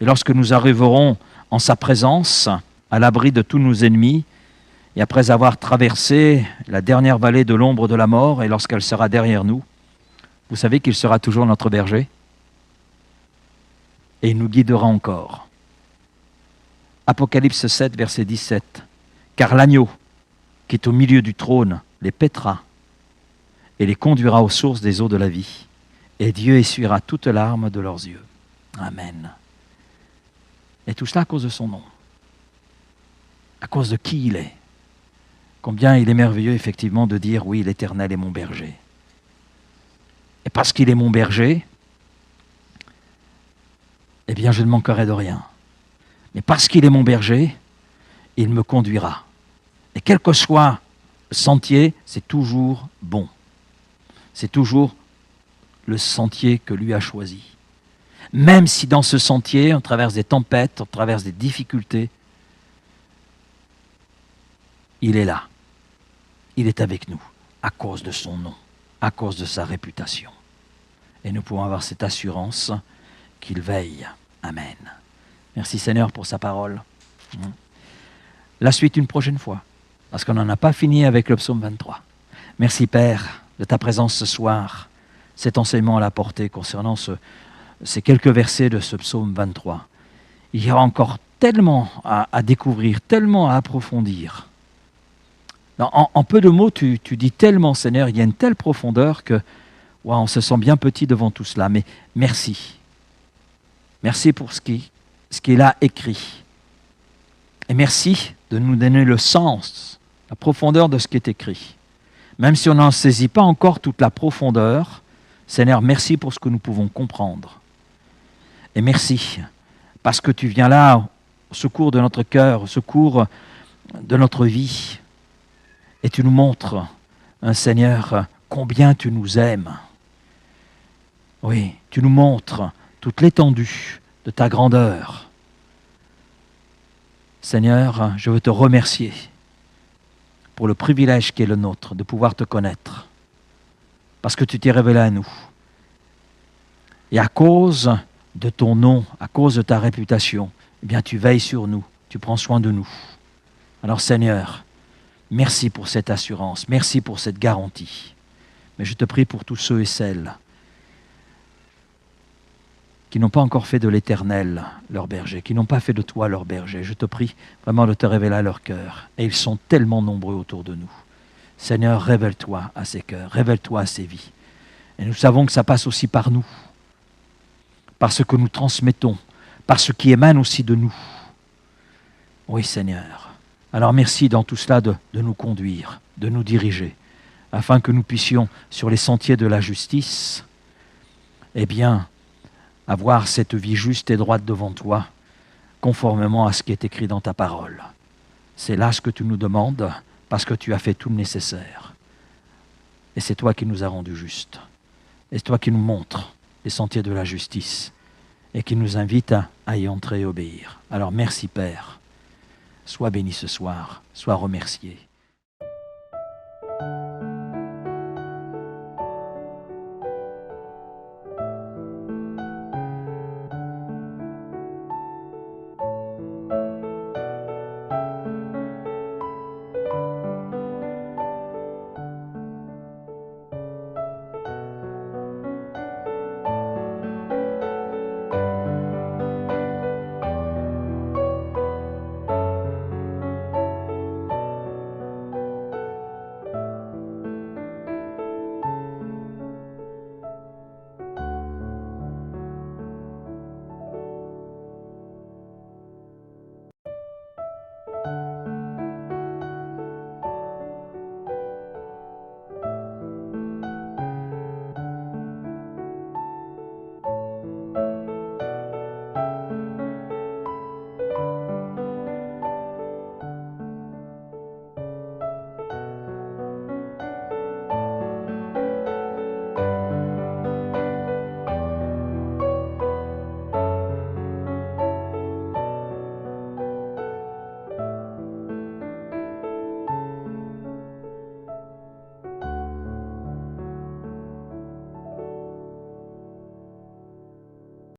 Et lorsque nous arriverons en sa présence, à l'abri de tous nos ennemis, et après avoir traversé la dernière vallée de l'ombre de la mort, et lorsqu'elle sera derrière nous, vous savez qu'il sera toujours notre berger et il nous guidera encore. Apocalypse 7, verset 17. Car l'agneau qui est au milieu du trône les paîtra et les conduira aux sources des eaux de la vie. Et Dieu essuiera toutes larmes de leurs yeux. Amen. Et tout cela à cause de son nom. À cause de qui il est. Combien il est merveilleux effectivement de dire « Oui, l'Éternel est mon berger ». Et parce qu'il est mon berger, eh bien je ne manquerai de rien. Mais parce qu'il est mon berger, il me conduira. Et quel que soit le sentier, c'est toujours bon. C'est toujours le sentier que lui a choisi. Même si dans ce sentier, on traverse des tempêtes, on traverse des difficultés, il est là. il est avec nous à cause de son nom, à cause de sa réputation. Et nous pouvons avoir cette assurance qu'il veille. Amen. Merci Seigneur pour sa parole. La suite une prochaine fois, parce qu'on n'en a pas fini avec le psaume 23. Merci Père de ta présence ce soir, cet enseignement à la portée concernant ces quelques versets de ce psaume 23. Il y aura encore tellement à découvrir, tellement à approfondir. En peu de mots, tu dis tellement, Seigneur, il y a une telle profondeur que on se sent bien petit devant tout cela. Mais merci. Merci pour ce qui est là écrit. Et merci de nous donner le sens, la profondeur de ce qui est écrit. Même si on n'en saisit pas encore toute la profondeur, Seigneur, merci pour ce que nous pouvons comprendre. Et merci parce que tu viens là au secours de notre cœur, au secours de notre vie. Et tu nous montres, Seigneur, combien tu nous aimes. Oui, tu nous montres toute l'étendue de ta grandeur. Seigneur, je veux te remercier pour le privilège qui est le nôtre de pouvoir te connaître, parce que tu t'es révélé à nous. Et à cause de ton nom, à cause de ta réputation, eh bien tu veilles sur nous, tu prends soin de nous. Alors Seigneur, merci pour cette assurance, merci pour cette garantie. Mais je te prie pour tous ceux et celles qui n'ont pas encore fait de l'Éternel leur berger, qui n'ont pas fait de toi leur berger. Je te prie vraiment de te révéler à leur cœur. Et ils sont tellement nombreux autour de nous. Seigneur, révèle-toi à ces cœurs, révèle-toi à ces vies. Et nous savons que ça passe aussi par nous, par ce que nous transmettons, par ce qui émane aussi de nous. Oui, Seigneur. Alors merci dans tout cela de nous conduire, de nous diriger, afin que nous puissions, sur les sentiers de la justice, eh bien, avoir cette vie juste et droite devant toi, conformément à ce qui est écrit dans ta parole. C'est là ce que tu nous demandes, parce que tu as fait tout le nécessaire. Et c'est toi qui nous as rendus justes. Et c'est toi qui nous montres les sentiers de la justice, et qui nous invite à y entrer et obéir. Alors merci Père, sois béni ce soir, sois remercié.